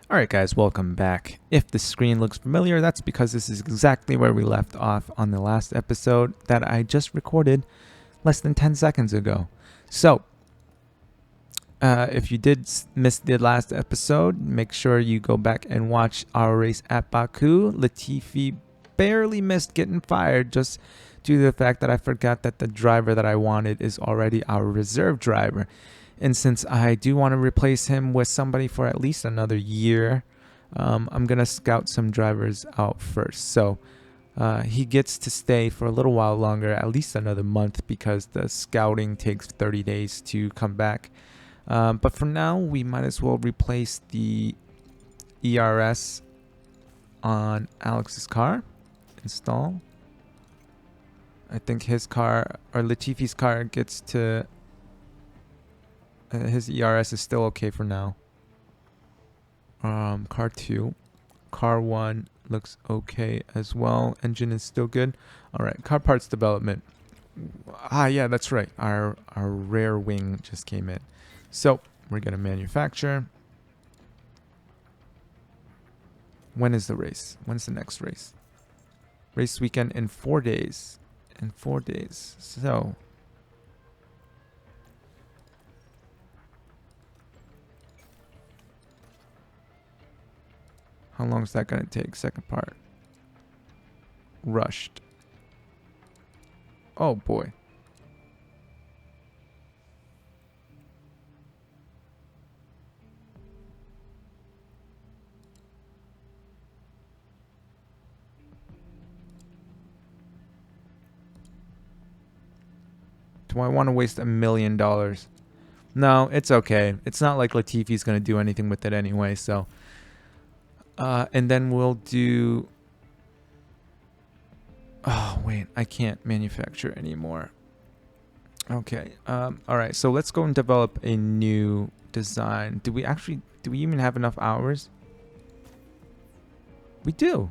Alright guys, welcome back. If the screen looks familiar, that's because this is exactly where we left off on the last episode that I just recorded less than 10 seconds ago. So, if you did miss the last episode, make sure you go back and watch our race at Baku. Latifi barely missed getting fired just due to the fact that I forgot that the driver that I wanted is already our reserve driver. And since I do want to replace him with somebody for at least another year, I'm going to scout some drivers out first. So he gets to stay for a little while longer, at least another month, because the scouting takes 30 days to come back. But for now, we might as well replace the ERS on Alex's car. Install. I think his car, or Latifi's car, gets to... his ERS is still okay for now. Car 2. Car 1 looks okay as well. Engine is still good. Alright, car parts development. Yeah, that's right. Our rear wing just came in. So, we're going to manufacture. When is the race? When's the next race? Race weekend in 4 days. In 4 days. So... how long is that going to take? Second part. Rushed. Oh boy. Do I want to waste $1 million? No, it's okay. It's not like Latifi's going to do anything with it anyway, so... and then we'll do... oh, wait. I can't manufacture anymore. Okay. Alright, so let's go and develop a new design. Do we even have enough hours? We do.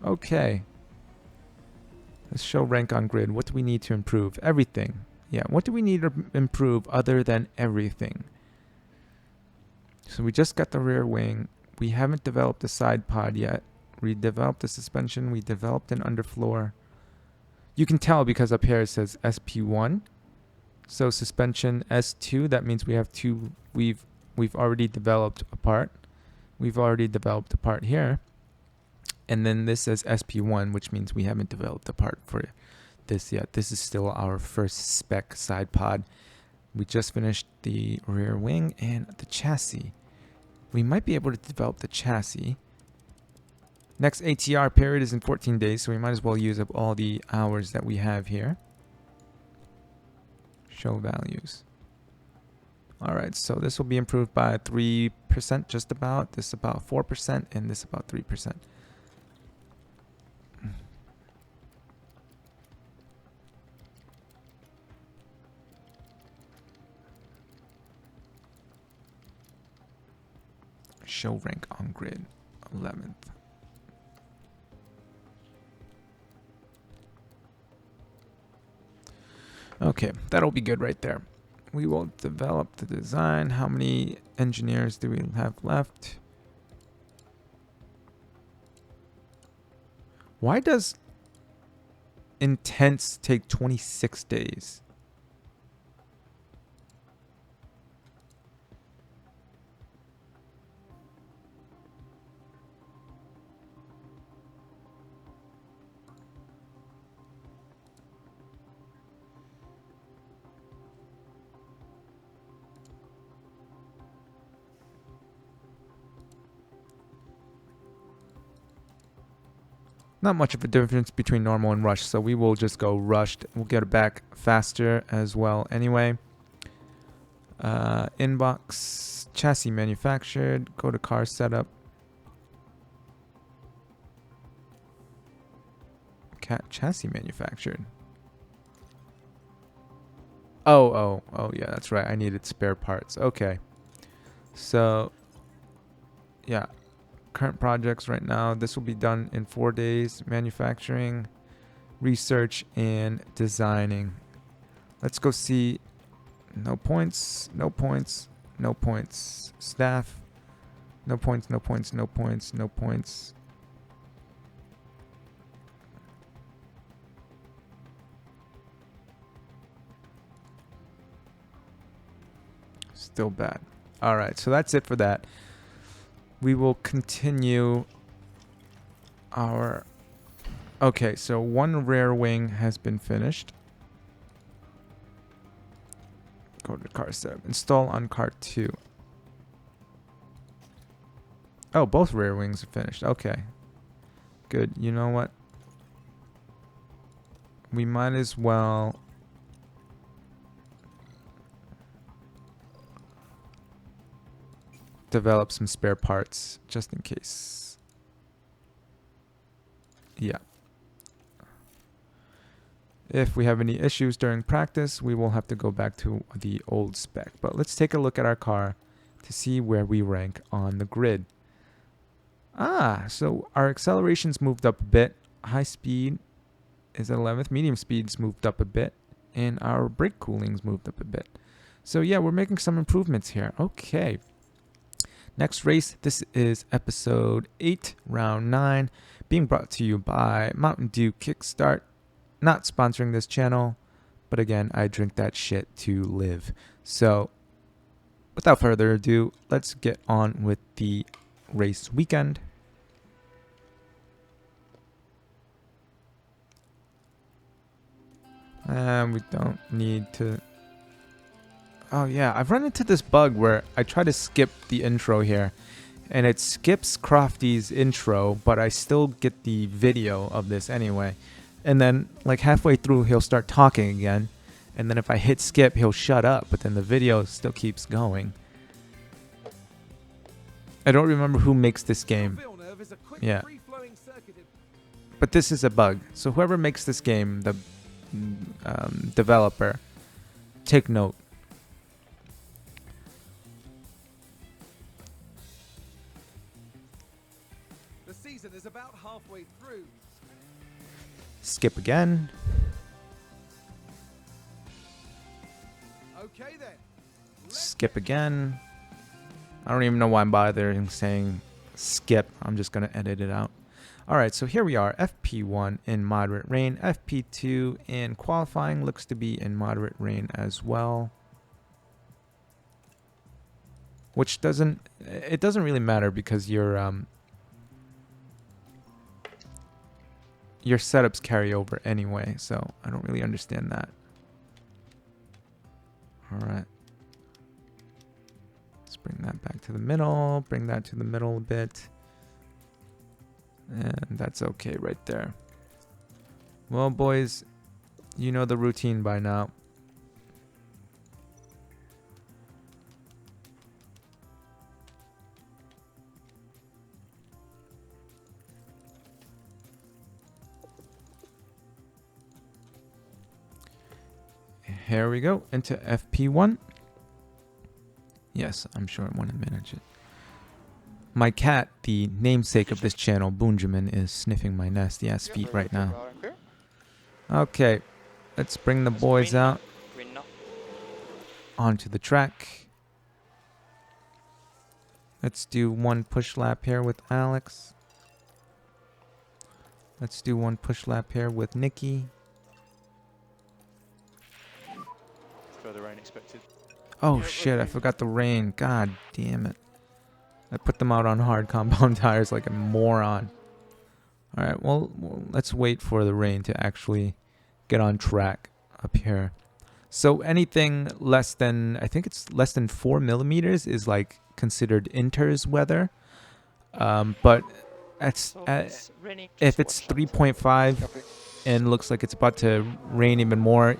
Okay. Let's show rank on grid. What do we need to improve? Everything. Yeah, what do we need to improve other than everything? So we just got the rear wing. We haven't developed the side pod yet. We developed the suspension. We developed an underfloor. You can tell because up here it says SP1. So suspension S2. That means we have two. We've already developed a part. We've already developed a part here. And then this says SP1, which means we haven't developed a part for this yet. This is still our first spec side pod. We just finished the rear wing and the chassis. We might be able to develop the chassis. Next ATR period is in 14 days, so we might as well use up all the hours that we have here. Show values. Alright, so this will be improved by 3% just about. This about 4% and this about 3%. Show rank on grid, 11th. Okay, that'll be good right there. We will develop the design. How many engineers do we have left? Why does intense take 26 days? Not much of a difference between normal and rushed, so we will just go rushed. We'll get it back faster as well anyway. Inbox, chassis manufactured, go to car setup. Chassis manufactured. Oh, yeah, that's right. I needed spare parts. Okay. So, yeah. Current projects right now. This will be done in 4 days. Manufacturing, research, and designing. Let's go see. No points. No points. No points. Staff. No points, no points, no points, no points. Still bad. All right, so that's it for that. We will continue our... Okay, so one rear wing has been finished. Go to car 7. Install on car 2. Oh, both rear wings are finished. Okay. Good. You know what? We might as well... develop some spare parts just in case. Yeah. If we have any issues during practice, we will have to go back to the old spec. But let's take a look at our car to see where we rank on the grid. Ah, so our acceleration's moved up a bit. High speed is at 11th. Medium speed's moved up a bit. And our brake cooling's moved up a bit. So yeah, we're making some improvements here. Okay. Next race, this is episode 8, round 9, being brought to you by Mountain Dew Kickstart. Not sponsoring this channel, but again, I drink that shit to live. So, without further ado, let's get on with the race weekend. And we don't need to... Oh yeah, I've run into this bug where I try to skip the intro here, and it skips Crofty's intro, but I still get the video of this anyway. And then, like halfway through, he'll start talking again, and then if I hit skip, he'll shut up, but then the video still keeps going. I don't remember who makes this game. Yeah. But this is a bug. So whoever makes this game, the developer, take note. The season is about halfway through. Skip again. Okay then. Skip again. I don't even know why I'm bothering saying skip. I'm just going to edit it out. Alright, so here we are. FP1 in moderate rain. FP2 in qualifying looks to be in moderate rain as well. Which doesn't... It doesn't really matter because your setups carry over anyway, so I don't really understand that. Alright. Let's bring that back to the middle, bring that to the middle a bit. And that's okay right there. Well, boys, you know the routine by now. Here we go, into FP1. Yes, I'm sure I want to manage it. My cat, the namesake of this channel, Boonjamin, is sniffing my nasty ass feet right now. Okay, let's bring the boys out onto the track. Let's do one push lap here with Alex. Let's do one push lap here with Nikki. Further rain expected. Oh shit, I forgot the rain. God damn it. I put them out on hard compound tires like a moron. Alright, well, let's wait for the rain to actually get on track up here. So anything less than, I think it's less than 4 millimeters is like considered inters weather. But if it's 3.5 and looks like it's about to rain even more,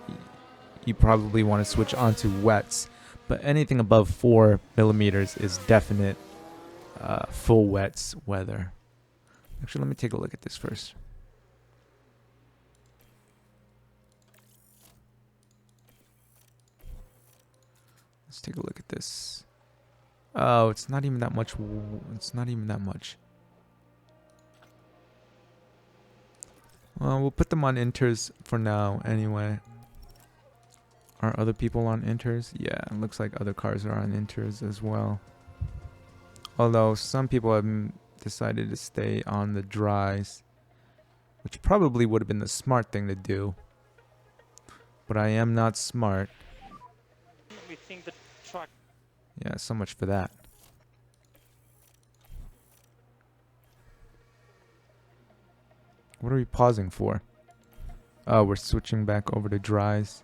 you probably want to switch onto wets. But anything above 4 millimeters is definite full wets weather. Actually, let me take a look at this first. Let's take a look at this. Oh, it's not even that much. It's not even that much. Well, we'll put them on inters for now anyway. Are other people on inters? Yeah, it looks like other cars are on inters as well. Although some people have decided to stay on the dries, which probably would have been the smart thing to do. But I am not smart. We think the track. Yeah, so much for that. What are we pausing for? Oh, we're switching back over to dries.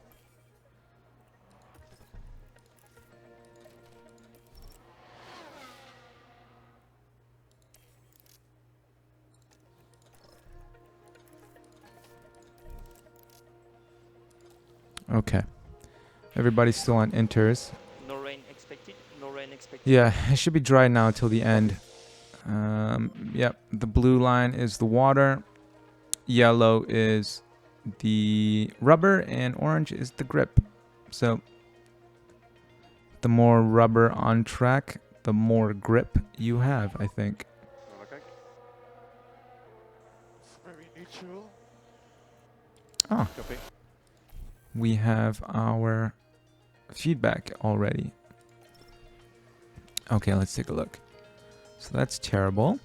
Okay. Everybody's still on inters. No rain expected. No rain expected. Yeah, it should be dry now till the end. Yep, the blue line is the water. Yellow is the rubber and orange is the grip. So the more rubber on track, the more grip you have, I think. Okay. Very neutral. Oh, Copy. we have our feedback already. Okay, let's take a look. So that's terrible.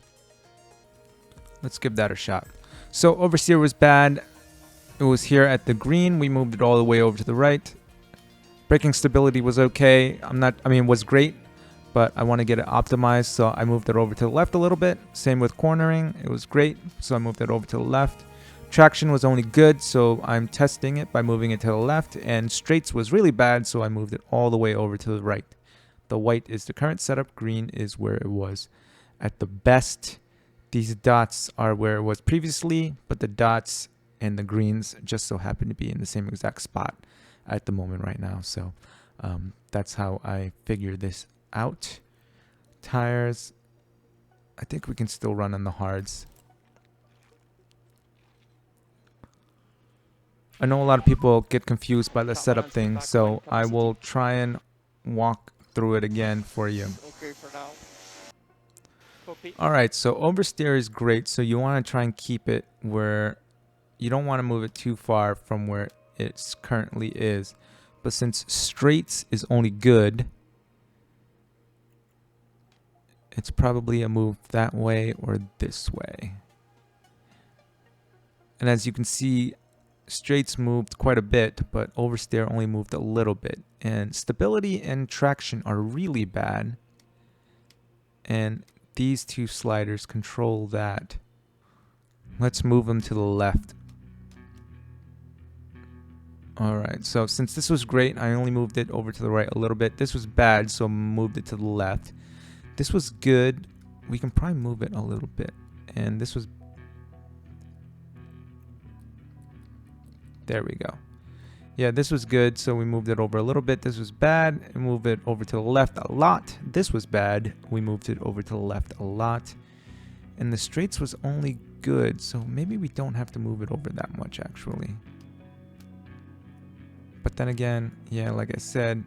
Let's give that a shot. So oversteer was bad. It was here at the green. We moved it all the way over to the right. Braking stability was okay. Was great, but I want to get it optimized, so I moved it over to the left a little bit. Same with cornering. It was great, so I moved it over to the left. Traction was only good, so I'm testing it by moving it to the left. And straights was really bad, so I moved it all the way over to the right. The white is the current setup. Green is where it was at the best. These dots are where it was previously, but the dots and the greens just so happen to be in the same exact spot at the moment right now. So that's how I figure this out. Tires, I think we can still run on the hards. I know a lot of people get confused by the setup thing, so I will try and walk through it again for you. Okay for now. Copy. Alright, so oversteer is great, so you want to try and keep it where you don't want to move it too far from where it currently is. But since straights is only good, it's probably a move that way or this way. And as you can see, straights moved quite a bit, but oversteer only moved a little bit. And stability and traction are really bad. And these two sliders control that. Let's move them to the left. Alright, so since this was great, I only moved it over to the right a little bit. This was bad, so moved it to the left. This was good. We can probably move it a little bit. And this was... There we go. Yeah, this was good, so we moved it over a little bit. This was bad, and moved it over to the left a lot. This was bad, we moved it over to the left a lot. And the straights was only good, so maybe we don't have to move it over that much, actually. But then again, yeah, like I said,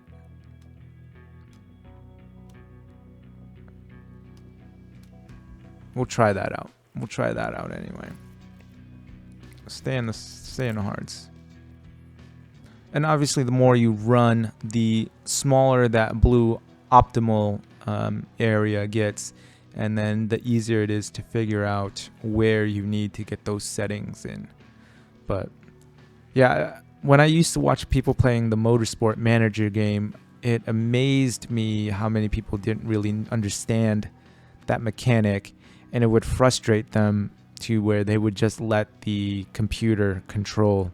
we'll try that out. We'll try that out anyway. Stay in the hards. And obviously, the more you run, the smaller that blue optimal area gets, and then the easier it is to figure out where you need to get those settings in. But yeah, when I used to watch people playing the Motorsport Manager game, it amazed me how many people didn't really understand that mechanic, and it would frustrate them to where they would just let the computer control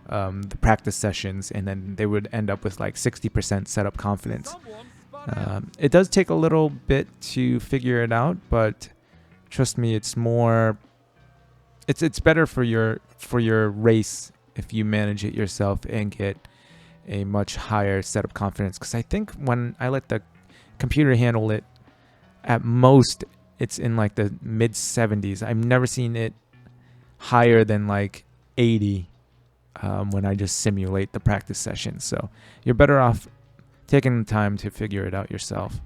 the practice sessions, and then they would end up with like 60% setup confidence. It does take a little bit to figure it out, but trust me, it's more. It's better for your race if you manage it yourself and get a much higher setup confidence. Because I think when I let the computer handle it, at most it's in like the mid 70s. I've never seen it higher than like 80 when I just simulate the practice session. So you're better off taking the time to figure it out yourself.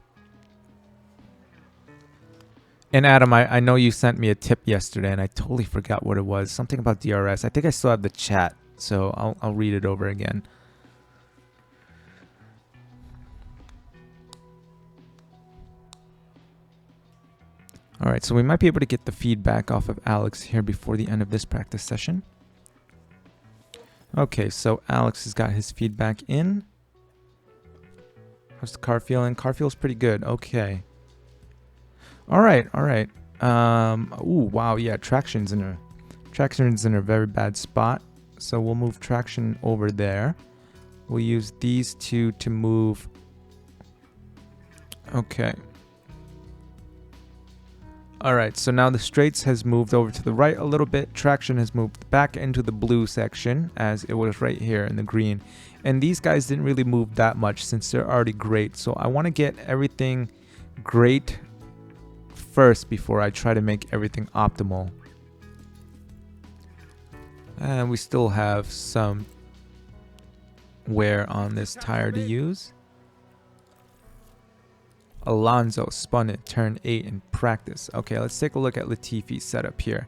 And Adam, I know you sent me a tip yesterday, and I totally forgot what it was. Something about DRS. I think I still have the chat, so I'll read it over again. All right, so we might be able to get the feedback off of Alex here before the end of this practice session. Okay, so Alex has got his feedback in. How's the car feeling? Car feels pretty good. Okay. All right, all right. Ooh, wow, yeah, traction's in a very bad spot. So we'll move traction over there. We'll use these two to move. Okay. All right, so now the straights has moved over to the right a little bit. Traction has moved back into the blue section as it was right here in the green. And these guys didn't really move that much since they're already great. So I want to get everything great first before I try to make everything optimal. And we still have some wear on this tire to use. Alonso spun it turn 8 in practice. Okay, let's take a look at Latifi's setup here.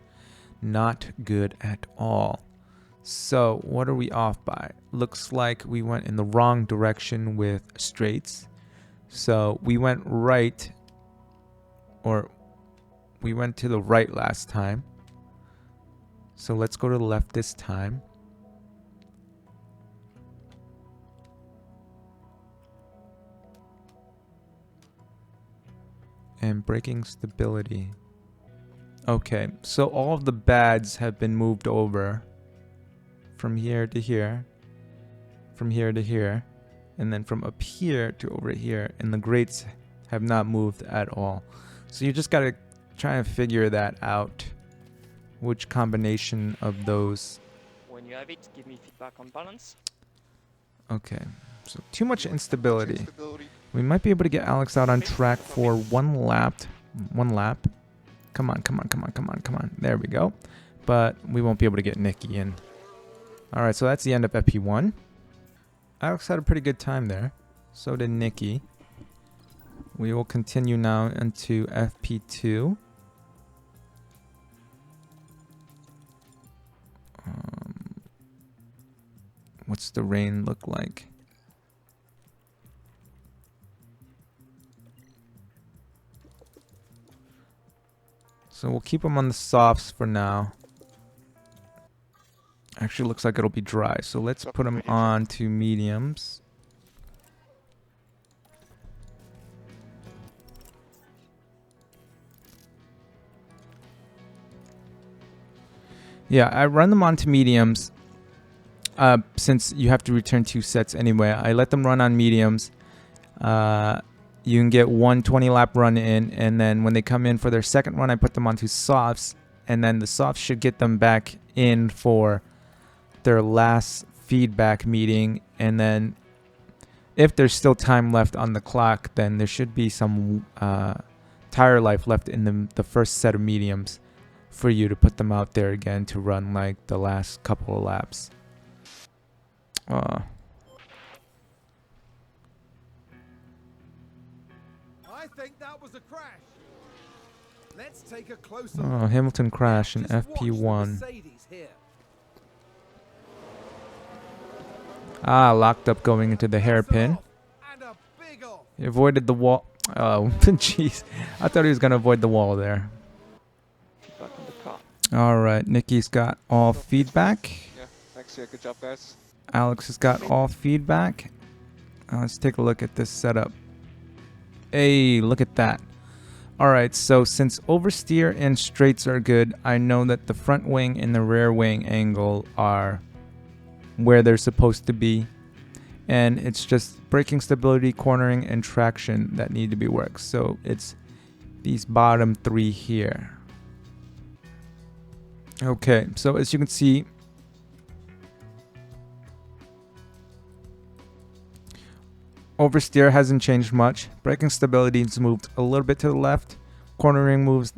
Not good at all. So what are we off by? Looks like we went in the wrong direction with straights. So we went right, or we went to the right last time. So let's go to the left this time. And braking stability. Okay, so all of the bads have been moved over from here to here, from here to here, and then from up here to over here, and the greats have not moved at all. So you just gotta try and figure that out, which combination of those. When you have it, give me feedback on balance. Okay, so too much instability. We might be able to get Alex out on track for one lap. Come on, come on, come on, come on, come on. There we go. But we won't be able to get Nikki in. All right, so that's the end of FP1. Alex had a pretty good time there. So did Nikki. We will continue now into FP2. What's the rain look like? So we'll keep them on the softs for now. Actually looks like it'll be dry. So let's put them on to mediums. Yeah, I run them onto mediums. Since you have to return 2 sets anyway, I let them run on mediums. You can get one 20-lap run in, and then when they come in for their second run, I put them onto softs, and then the softs should get them back in for their last feedback meeting. And then if there's still time left on the clock, then there should be some tire life left in the first set of mediums for you to put them out there again to run like the last couple of laps. I think that was a crash. Let's take a closer Oh, look. Hamilton crash in Just watch the FP1. Mercedes here. Ah, locked up going into the hairpin. Off, and a big off. He avoided the wall. Oh, jeez. I thought he was going to avoid the wall there. Feedback on the car. All right, Nikki's got all feedback. Yeah, thanks. Yeah, good job, guys. Alex has got all feedback. Let's take a look at this setup. Hey, look at that. All right, so since oversteer and straights are good, I know that the front wing and the rear wing angle are where they're supposed to be. And it's just braking stability, cornering, and traction that need to be worked. So it's these bottom 3 here. Okay, so as you can see, oversteer hasn't changed much. Braking stability has moved a little bit to the left. Cornering moved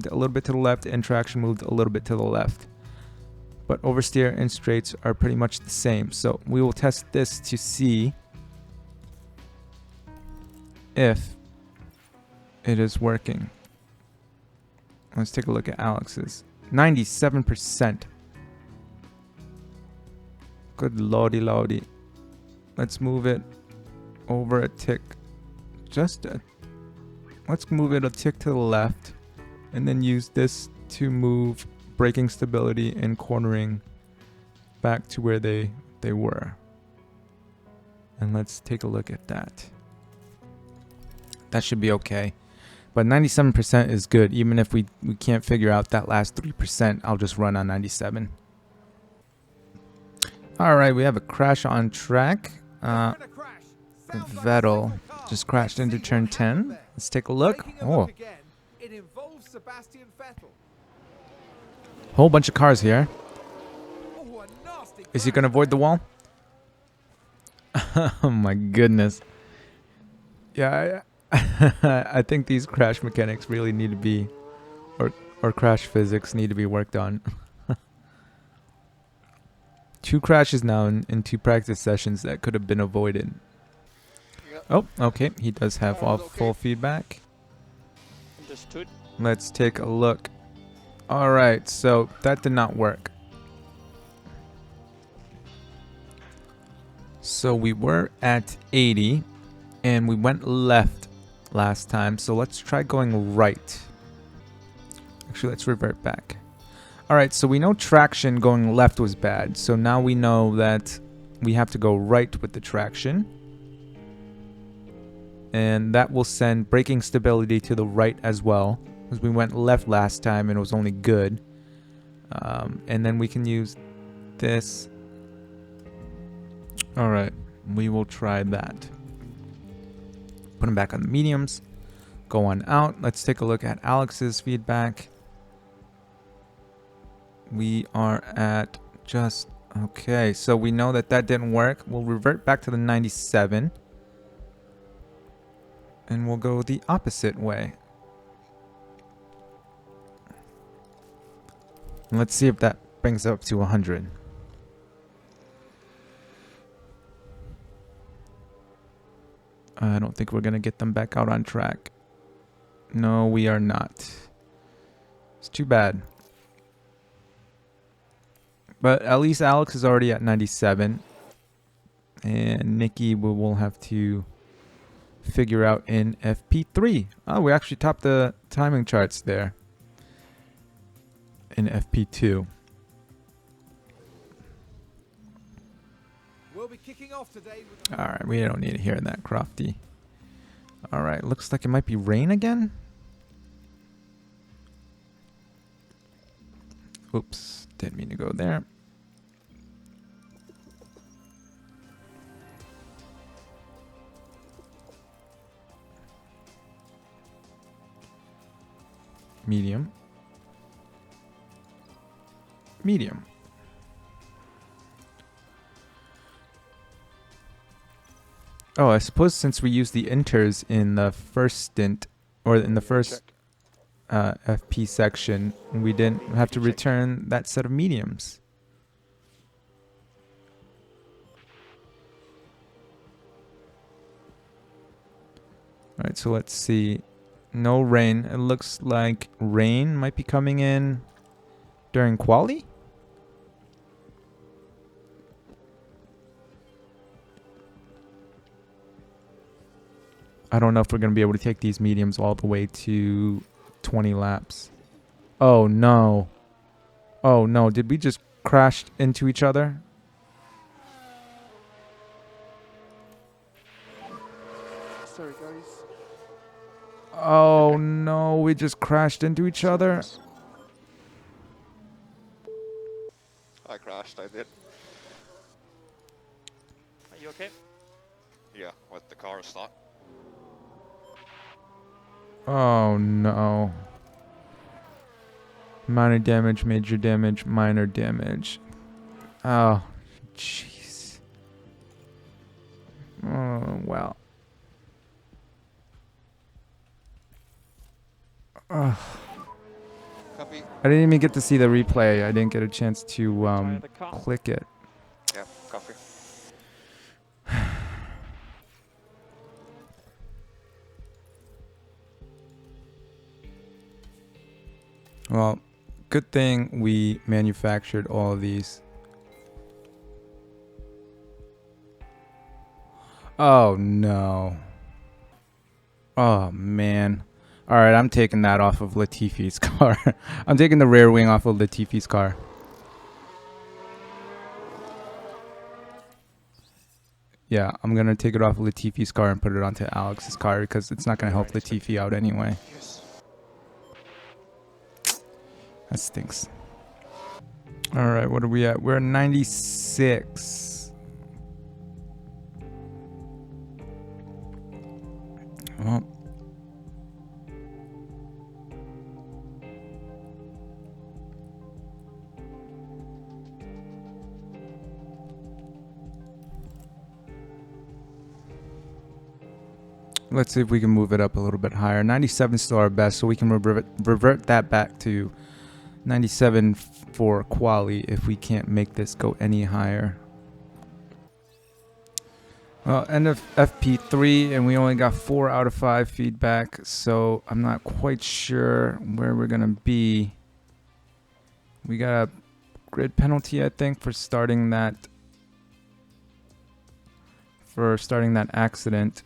a little bit to the left, and traction moved a little bit to the left. But oversteer and straights are pretty much the same. So we will test this to see if it is working. Let's take a look at Alex's. 97%. Good lordy lordy. Let's move it over a tick. Let's move it a tick to the left. and then use this to move braking stability and cornering back to where they were. And let's take a look at that. That should be okay. But 97% is good. Even if we can't figure out that last 3%, I'll just run on 97. All right, we have a crash on track. Vettel just crashed into turn 10. Let's take a look. Oh, It involves Sebastian Vettel. whole bunch of cars here. Oh, a nasty Is he crash going to avoid the there. wall? Oh my goodness. Yeah, I think these crash mechanics really need to be, or crash physics need to be worked on. 2 crashes now in 2 practice sessions that could have been avoided. Yep. Oh, okay. He does have all Okay. full feedback. Understood. Let's take a look. All right, so that did not work. So we were at 80 and we went left last time. So let's try going right. Actually, let's revert back. All right, so we know traction going left was bad. So now we know that we have to go right with the traction. And that will send braking stability to the right as well, because we went left last time and it was only good. And then we can use this. All right, we will try that. Put them back on the mediums. Go on out. Let's take a look at Alex's feedback. We are at just okay. So we know that that didn't work. We'll revert back to the 97. And we'll go the opposite way. And let's see if that brings up to 100. I don't think we're going to get them back out on track. No, we are not. It's too bad. But at least Alex is already at 97. And Nikki will have to figure out in FP3. Oh, we actually topped the timing charts there in FP2. We'll be kicking off today with All right, we don't need to hear that, Crofty. All right, looks like it might be rain again. Oops, didn't mean to go there. Medium. Medium. Oh, I suppose since we used the inters in the first stint, or in the first FP section, we didn't have to return that set of mediums. Alright, so let's see. No rain. It looks like rain might be coming in during quali. I don't know if we're going to be able to take these mediums all the way to 20 laps. Oh no. Oh no, did we just crash into each other? Sorry, guys. Oh no, we just crashed into each other. I crashed, I did. Are you okay? Yeah, with the car start. Oh no. Minor damage, major damage, minor damage. Oh, jeez. Oh, well. Ugh. Copy. I didn't even get to see the replay. I didn't get a chance to Try the car. click it. Yeah, copy. Well, good thing we manufactured all of these. Oh no. Oh man. All right, I'm taking that off of Latifi's car. I'm taking the rear wing off of Latifi's car. Yeah, I'm going to take it off of Latifi's car and put it onto Alex's car because it's not going to help Latifi out anyway. Yes. That stinks. All right, what are we at? We're at 96. Well, let's see if we can move it up a little bit higher. 97 is still our best, so we can revert that back to 97 for quali if we can't make this go any higher. Well, end of FP3, and we only got 4 out of 5 feedback, so I'm not quite sure where we're gonna be. We got a grid penalty, I think, for starting that accident.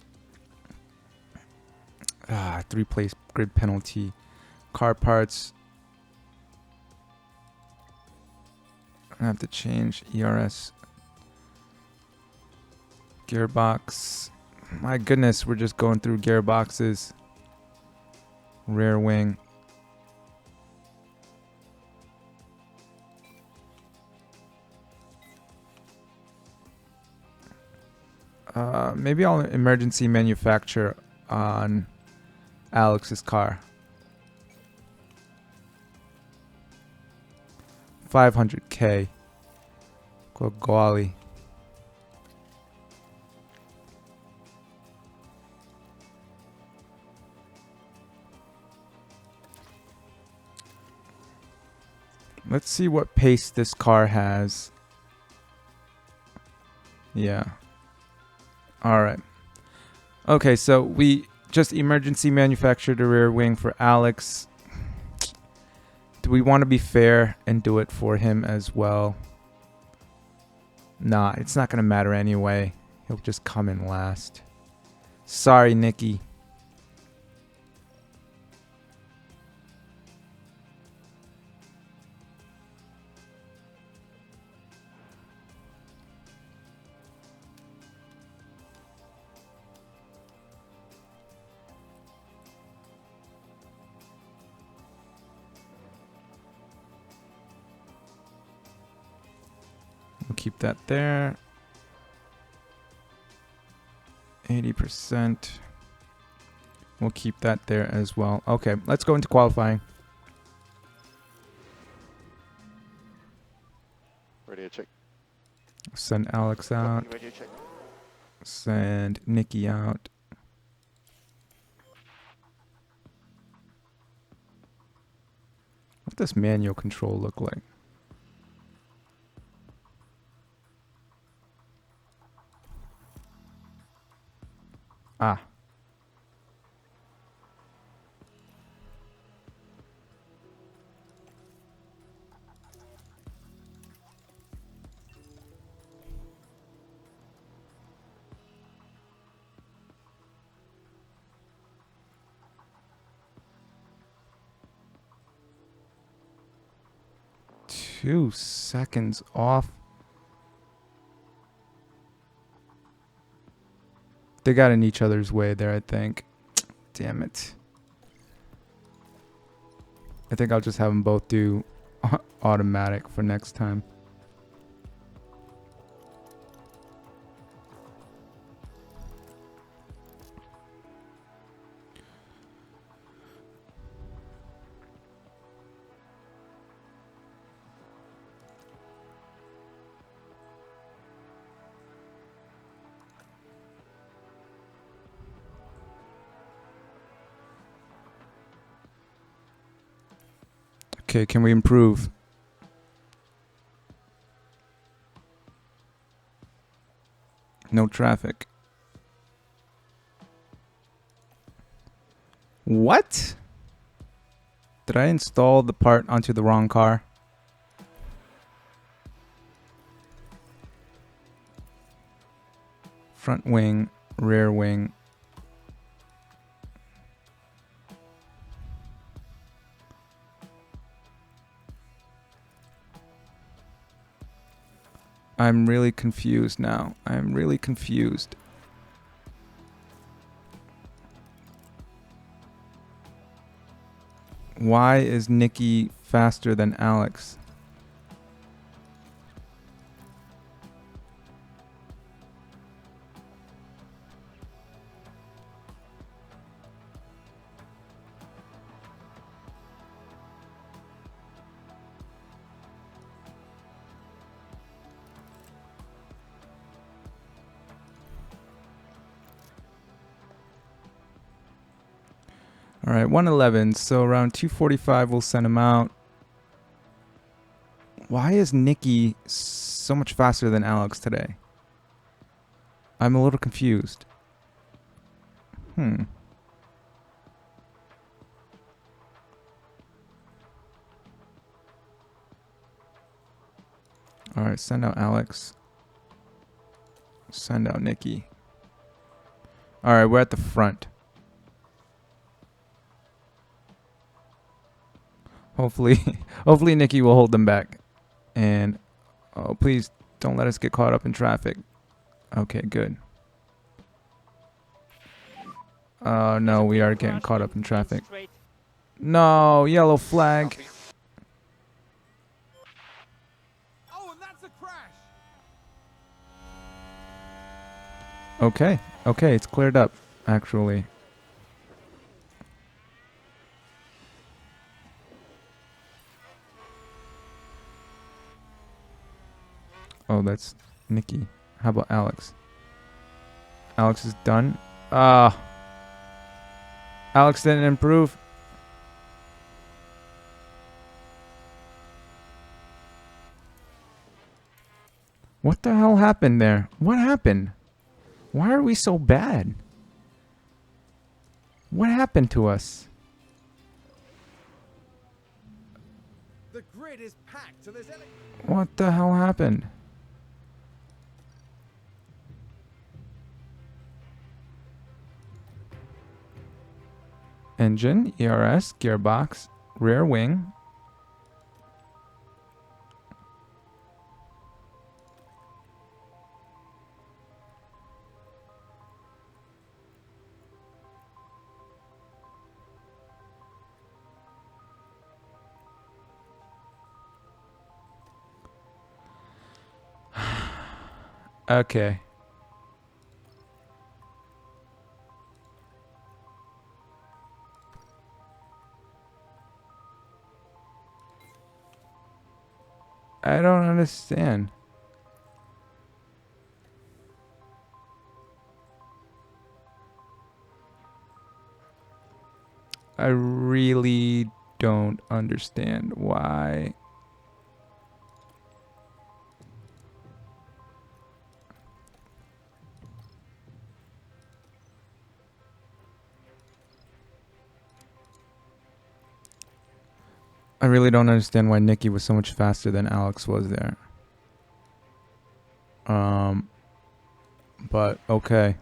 3-place grid penalty. Car parts. I have to change ERS. Gearbox. My goodness, we're just going through gearboxes. Rear wing. Maybe I'll emergency manufacture on Alex's car. 500K. Go golly. Let's see what pace this car has. Yeah. All right. Okay, so we just emergency manufactured a rear wing for Alex. Do we want to be fair and do it for him as well? Nah, it's not going to matter anyway. He'll just come in last. Sorry, Nikki. We'll keep that there. 80%. We'll keep that there as well. Okay, let's go into qualifying. Ready to check. Send Alex out. Ready to check. Send Nikki out. What does manual control look like? Ah. Two seconds off. They got in each other's way there, I think. Damn it. I think I'll just have them both do automatic for next time. Okay, can we improve? No traffic. What? Did I install the part onto the wrong car? Front wing, rear wing. I'm really confused now. I'm really confused. Why is Nikki faster than Alex? All right, 111. So around 245, we'll send him out. Why is Nikki so much faster than Alex today? I'm a little confused. All right, send out Alex. Send out Nikki. All right, we're at the front. Hopefully, hopefully Nikki will hold them back. And, oh, please don't let us get caught up in traffic. Okay, good. No, we are getting caught up in traffic. Straight. No, yellow flag. Copy. Oh, and that's a crash. Okay, okay, it's cleared up, actually. Oh, that's Nikki. How about Alex? Alex is done. Alex didn't improve. What the hell happened there? What happened? Why are we so bad? What happened to us? The grid is packed, so there's What the hell happened? Engine, ERS, gearbox, rear wing. Okay. I don't understand. I really don't understand why. I really don't understand why Nikki was so much faster than Alex was there. But okay.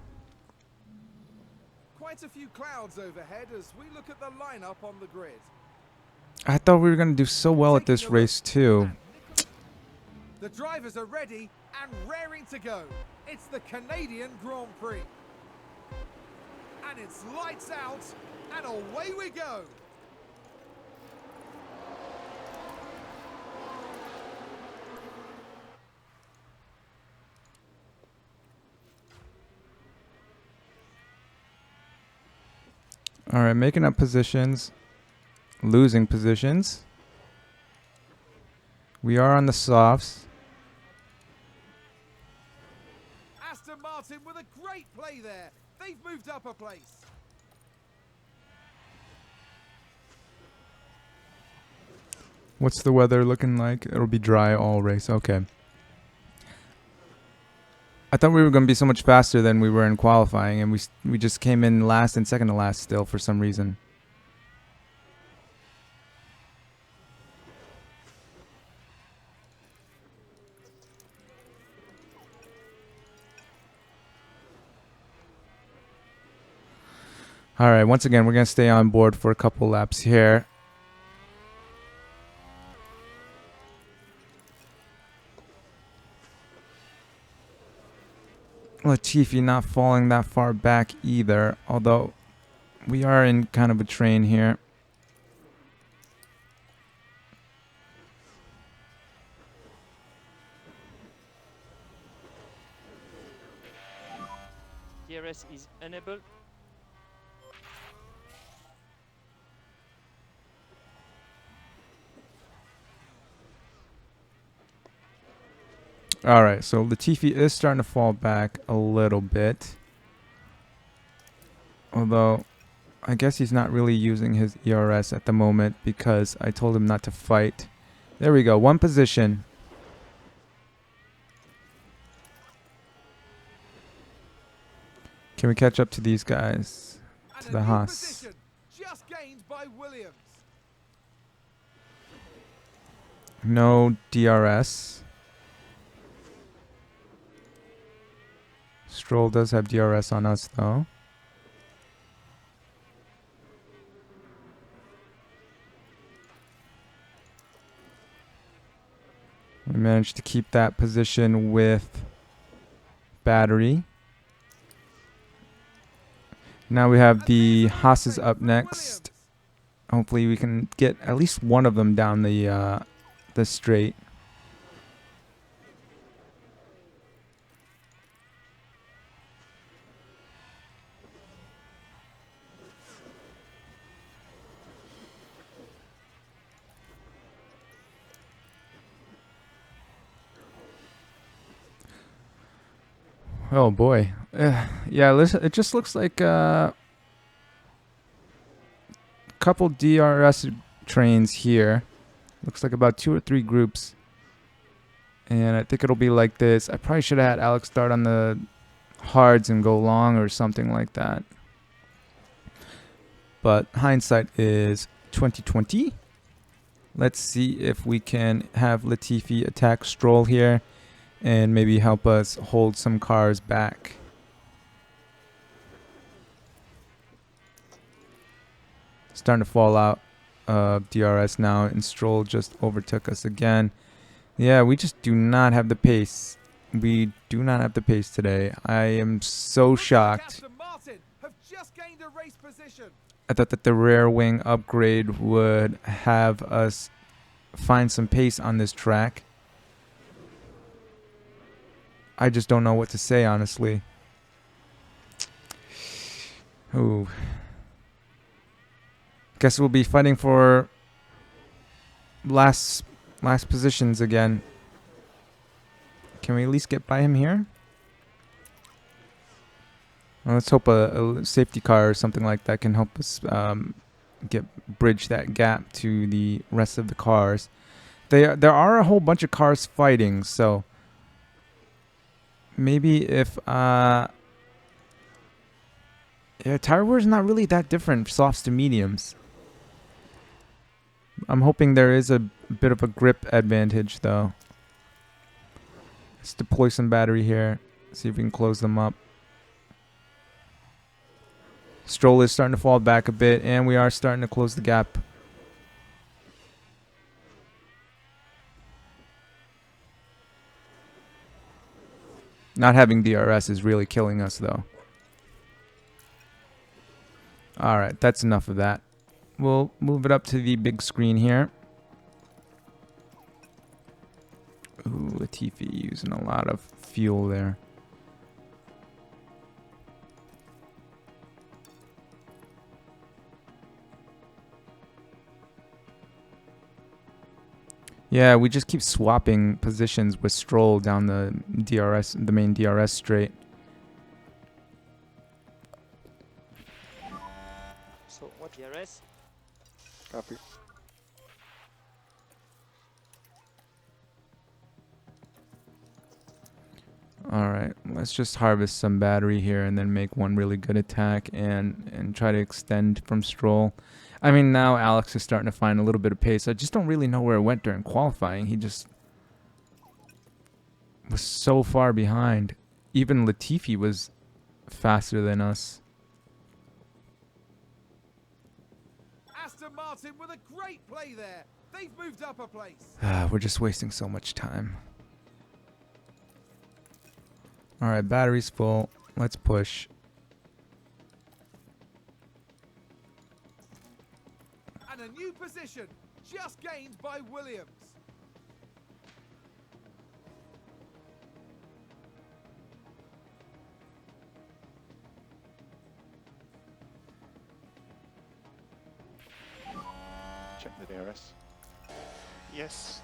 quite a few clouds overhead as we look at the lineup on the grid. I thought we were gonna do so well at this race too. The drivers are ready and raring to go. It's the Canadian Grand Prix. And it's lights out and away we go. All right, making up positions, losing positions. We are on the softs. Aston Martin with a great play there. They've moved up a place. What's the weather looking like? It'll be dry all race. Okay. I thought we were going to be so much faster than we were in qualifying, and we just came in last and second to last still for some reason. All right, once again, we're going to stay on board for a couple laps here. Latifi not falling that far back either, although we are in kind of a train here. DRS is enabled. Alright, so Latifi is starting to fall back a little bit. Although, I guess he's not really using his ERS at the moment because I told him not to fight. There we go, one position. Can we catch up to these guys? And To a the new Haas. position just gained by Williams. No DRS. Stroll does have DRS on us though. We managed to keep that position with battery. Now we have the Haas's up next. Hopefully we can get at least one of them down the straight. Oh boy. Yeah, listen, it just looks like a couple DRS trains here. Looks like about 2 or 3 groups. And I think it'll be like this. I probably should have had Alex start on the hards and go long or something like that. But hindsight is 2020. Let's see if we can have Latifi attack Stroll here and maybe help us hold some cars back. Starting to fall out of DRS now, and Stroll just overtook us again. Yeah, we just do not have the pace. We do not have the pace today. I am so shocked. Aston Martin have just gained a race position. I thought that the rear wing upgrade would have us find some pace on this track. I just don't know what to say, honestly. Ooh. Guess we'll be fighting for last positions again. Can we at least get by him here? Well, let's hope a safety car or something like that can help us bridge that gap to the rest of the cars. There are a whole bunch of cars fighting, so maybe if yeah, tire wear is not really that different, softs to mediums. I'm hoping there is a bit of a grip advantage though. Let's deploy some battery here. See if we can close them up. Stroll is starting to fall back a bit, and we are starting to close the gap. Not having DRS is really killing us though. Alright, that's enough of that. We'll move it up to the big screen here. Ooh, Latifi using a lot of fuel there. Yeah, we just keep swapping positions with Stroll down the main DRS straight. So what DRS? Copy. Alright, let's just harvest some battery here and then make one really good attack and try to extend from Stroll. I mean, now Alex is starting to find a little bit of pace. I just don't really know where it went during qualifying. He just was so far behind. Even Latifi was faster than us. Aston Martin with a great play there. They've moved up a place. We're just wasting so much time. Alright, battery's full. Let's push. And a new position just gained by Williams. Check the DRS. Yes.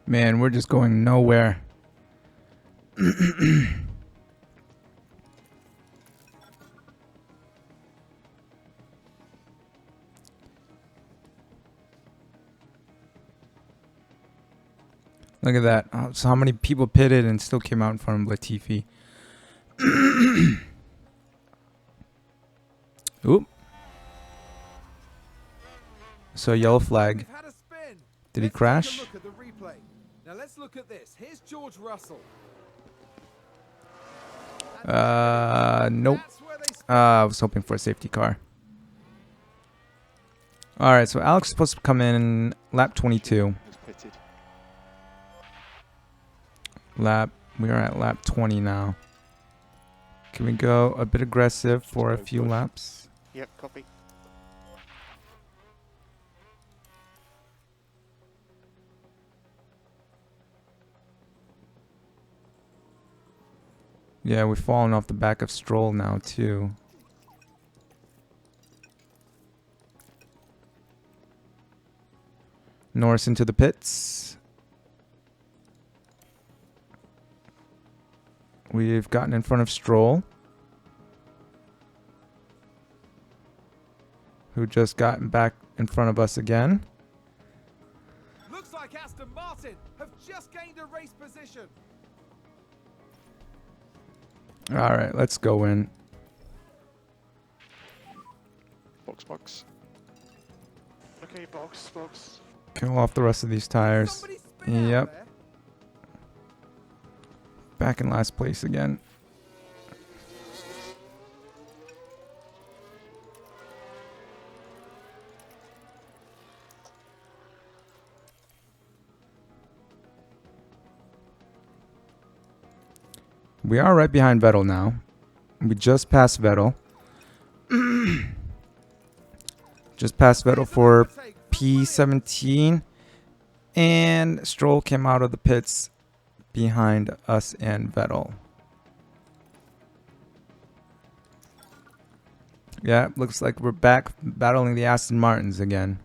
Man, we're just going nowhere. Look at that. Oh, so how many people pitted and still came out in front of Latifi. Oop. So yellow flag. We've had a spin. Did he Let's crash? take a look at the replay. Now let's look at this. Here's George Russell. Nope. That's where they spin. I was hoping for a safety car. Alright, so Alex is supposed to come in lap 22. Just pitted. We are at lap 20 now. Can we go a bit aggressive for a Go few push. laps? Yep, copy. Yeah, we've fallen off the back of Stroll now too. Norris into the pits. We've gotten in front of Stroll, who just gotten back in front of us again. Looks like Aston Martin have just gained a race position. All right, let's go in. Box. Okay, box. Kill off the rest of these tires. Somebody spin out Yep. there. Back in last place again. We are right behind Vettel now. We just passed Vettel. Just passed Vettel for P17. And Stroll came out of the pits behind us and Vettel. Yeah, looks like we're back battling the Aston Martins again.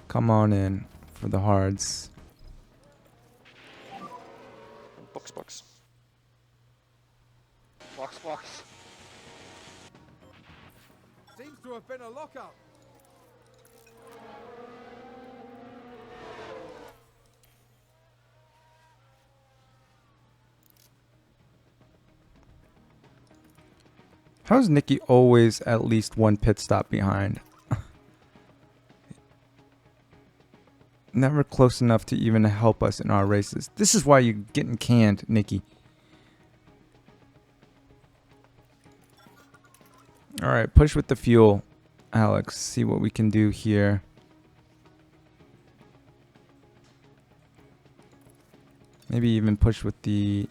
Come on in for the hards. Box. Box. Seems to have been a lockup. How's Nicky always at least one pit stop behind? Never close enough to even help us in our races. This is why you're getting canned, Nicky. Alright, push with the fuel, Alex. See what we can do here. Maybe even push with the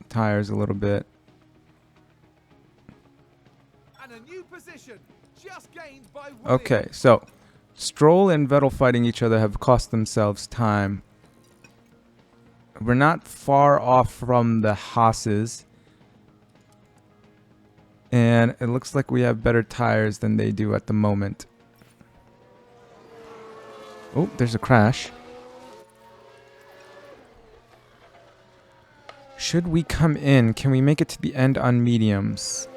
tires a little bit. And a new position just gained by Williams. Okay, so Stroll and Vettel fighting each other have cost themselves time. We're not far off from the Haas's. And it looks like we have better tires than they do at the moment. Oh, there's a crash. Should we come in? Can we make it to the end on mediums?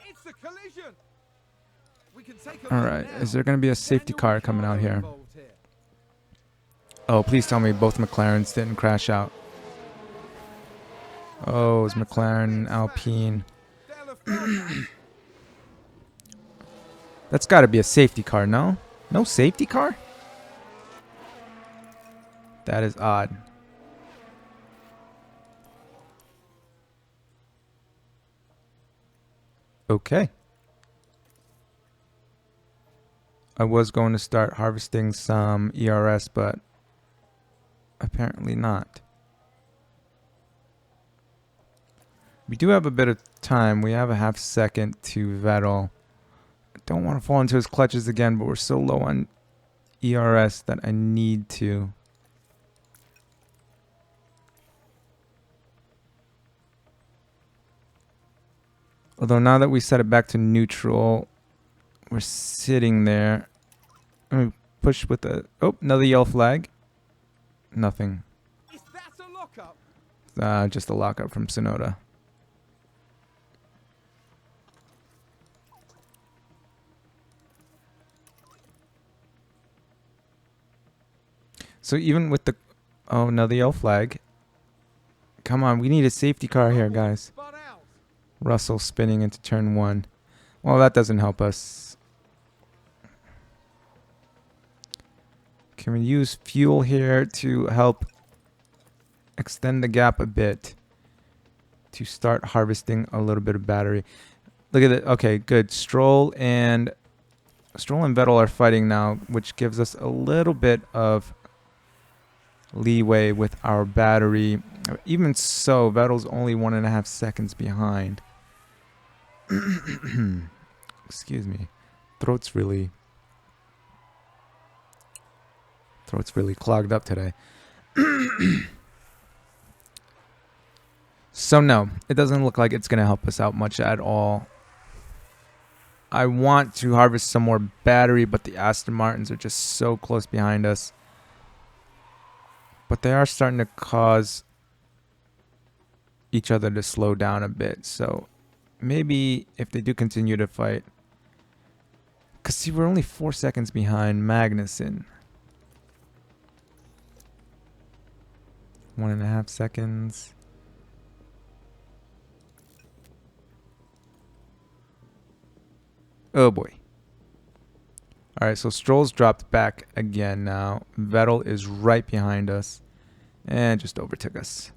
It's a collision. We can take a All look right, now. is there going to be a safety Daniel car coming out Ricciardo here? involved here. Oh, please tell me both McLarens didn't crash out. Oh, it's McLaren, Alpine. They'll have found that. That's got to be a safety car, no? No safety car? That is odd. Okay. I was going to start harvesting some ERS, but apparently not. We do have a bit of time. We have a half second to Vettel. I don't want to fall into his clutches again, but we're so low on ERS that I need to. Although now that we set it back to neutral, we're sitting there. Let me push with the... Oh, another yellow flag. Nothing. Is that a lockup? Just a lockup from Sonoda. So even with the... Oh, another yellow flag. Come on, we need a safety car here, guys. Spun out. Russell spinning into turn 1. Well, that doesn't help us. Can we use fuel here to help extend the gap a bit to start harvesting a little bit of battery? Look at it. Okay, good. Stroll and Vettel are fighting now, which gives us a little bit of leeway with our battery. Even so, Vettel's only 1.5 seconds behind. Excuse me. Throat's really clogged up today. So no, it doesn't look like it's going to help us out much at all. I want to harvest some more battery, but the Aston Martins are just so close behind us. But they are starting to cause each other to slow down a bit. So maybe if they do continue to fight. Because see, we're only 4 seconds behind Magnussen. 1.5 seconds. Oh boy. Alright, so Stroll's dropped back again now. Vettel is right behind us. And just overtook us.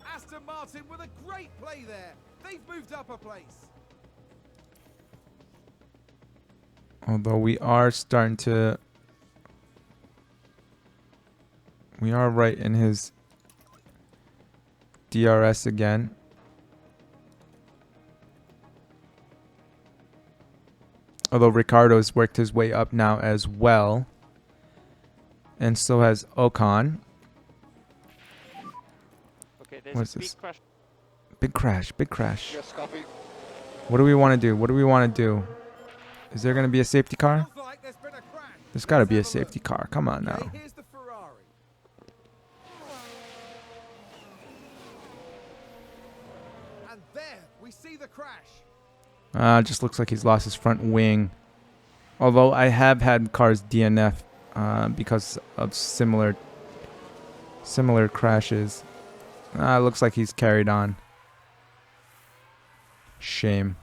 Aston Martin with a great play there. They've moved up a place. Although we are starting to... We are right in his DRS again. Although Ricardo's worked his way up now as well. And so has Ocon. Okay, there's What is a big this? crash. Big crash, big crash. Yes, copy. What do we want to do? What do we want to do? Is there going to be a safety car? Feels like there's been a crash. There's got to Let's be a have look. safety car. Come on Okay, now. here's the Ferrari. And there we see the crash. Just looks like he's lost his front wing. Although I have had cars DNF because of similar crashes. Looks like he's carried on. Shame.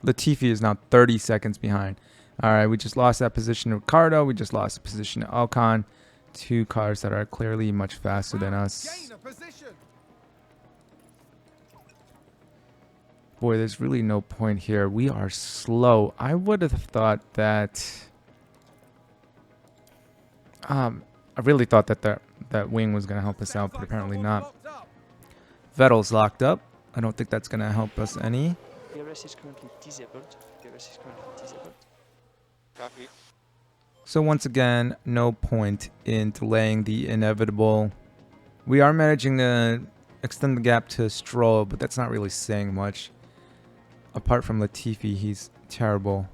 Latifi is now 30 seconds behind. Alright, we just lost that position to Ricardo. We just lost the position to Ocon. Two cars that are clearly much faster than us. Gain a position. Boy, there's really no point here. We are slow. I would have thought that... I really thought that that wing was going to help us out, but apparently not. Locked up. Vettel's locked up. I don't think that's going to help us any. DRS is currently disabled. DRS is currently disabled. Copy. So once again, no point in delaying the inevitable. We are managing to extend the gap to Stroll, but that's not really saying much. Apart from Latifi, he's terrible.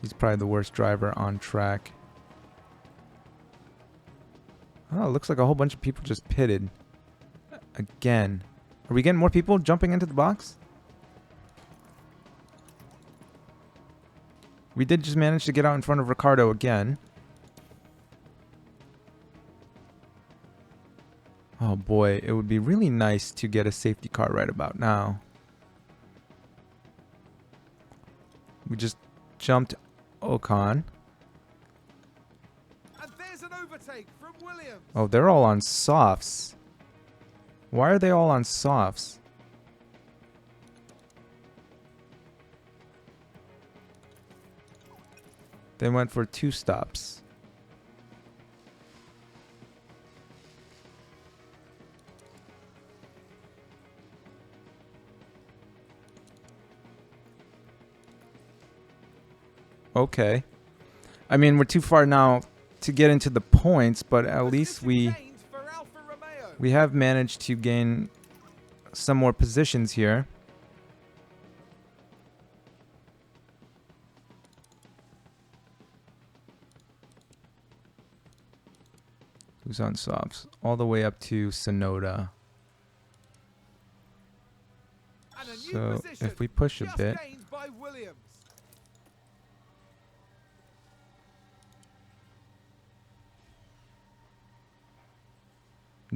He's probably the worst driver on track. Oh, it looks like a whole bunch of people just pitted. Again. Are we getting more people jumping into the box? We did just manage to get out in front of Ricardo again. Oh boy, it would be really nice to get a safety car right about now. We just jumped Ocon. And there's an overtake from Williams. Oh, they're all on softs. Why are they all on softs? They went for 2 stops. Okay. I mean, we're too far now to get into the points, but at least we have managed to gain some more positions here. Who's on softs? All the way up to Sonoda. So if we push a bit.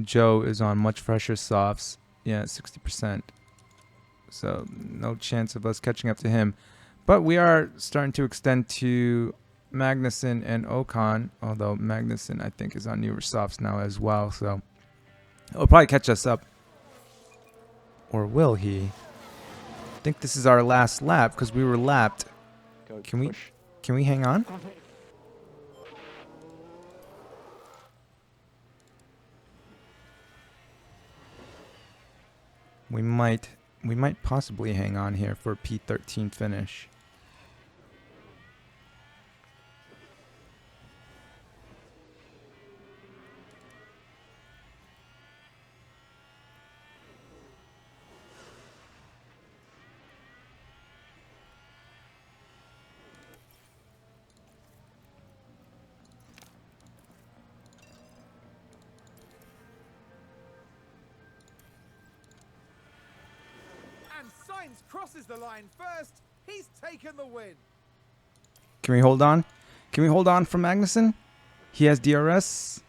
Joe is on much fresher softs. Yeah, 60%. So no chance of us catching up to him. But we are starting to extend to Magnussen and Ocon. Although Magnussen, I think, is on newer softs now as well. So he'll probably catch us up. Or will he? I think this is our last lap because we were lapped. Can we hang on? We might possibly hang on here for a P13 finish. Crosses the line first. He's taken the win. Can we hold on? Can we hold on for Magnussen? He has DRS.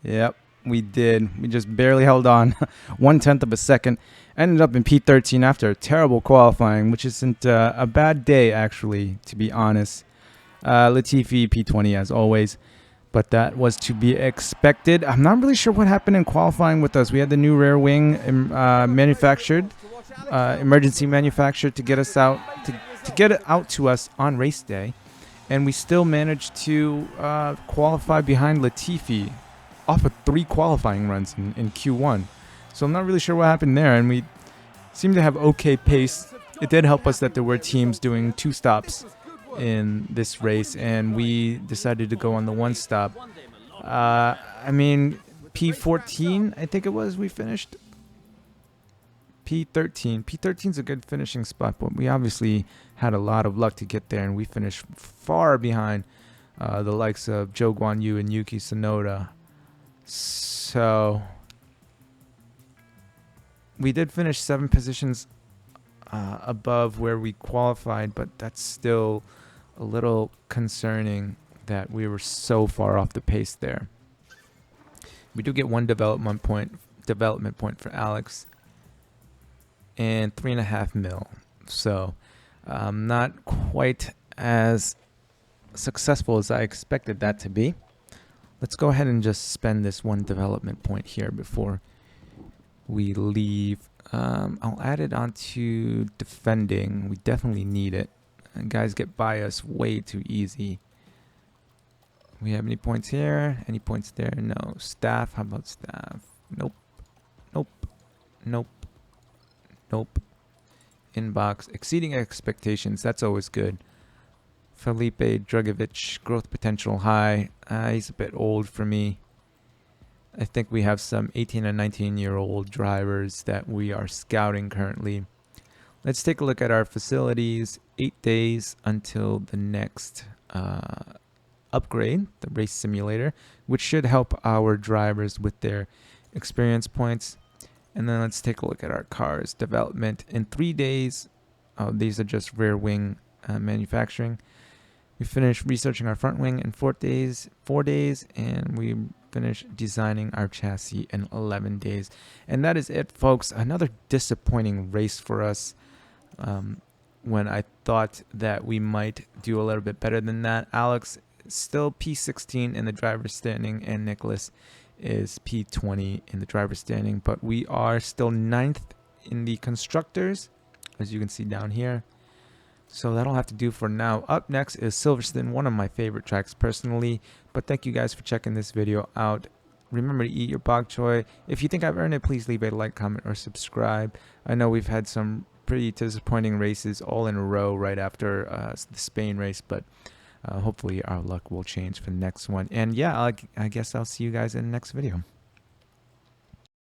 Yep, we did. We just barely held on. 1/10 of a second. Ended up in P13 after a terrible qualifying, which isn't a bad day, actually, to be honest. Latifi P20 as always. But that was to be expected. I'm not really sure what happened in qualifying with us. We had the new rear wing manufactured, emergency manufactured to get us out, to get it out to us on race day, and we still managed to qualify behind Latifi off of 3 qualifying runs in Q1. So I'm not really sure what happened there, and we seem to have okay pace. It did help us that there were teams doing 2 stops in this race, and we decided to go on the 1 stop. I mean, P14, I think it was, we finished. P13. P13's a good finishing spot, but we obviously had a lot of luck to get there, and we finished far behind the likes of Zhou Guanyu and Yuki Tsunoda. So we did finish 7 positions above where we qualified, but that's still a little concerning that we were so far off the pace there. We do get 1 development point for Alex and 3.5 mil. So not quite as successful as I expected that to be. Let's go ahead and just spend this 1 development point here before we leave. I'll add it onto defending. We definitely need it. And guys get by us way too easy. We have any points here? Any points there? No. Staff? How about staff? Nope. Nope. Nope. Nope. Inbox. Exceeding expectations. That's always good. Felipe Drugovich. Growth potential high. He's a bit old for me. I think we have some 18 and 19-year-old drivers that we are scouting currently. Let's take a look at our facilities. 8 days until the next upgrade, the race simulator, which should help our drivers with their experience points. And then let's take a look at our cars. Development in 3 days. These are just rear wing manufacturing. We finished researching our front wing in 4 days, and we finished designing our chassis in 11 days. And that is it, folks. Another disappointing race for us. When I thought that we might do a little bit better than that. Alex still P16 in the driver's standing, and Nicholas is P20 in the driver's standing, but we are still 9th in the constructors, as you can see down here. So that'll have to do for now. Up next is Silverstone, one of my favorite tracks personally. But thank you guys for checking this video out. Remember to eat your bok choy. If you think I've earned it, please leave a like, comment, or subscribe. I know we've had some pretty disappointing races all in a row right after the Spain race, but hopefully our luck will change for the next one. And yeah, I guess I'll see you guys in the next video.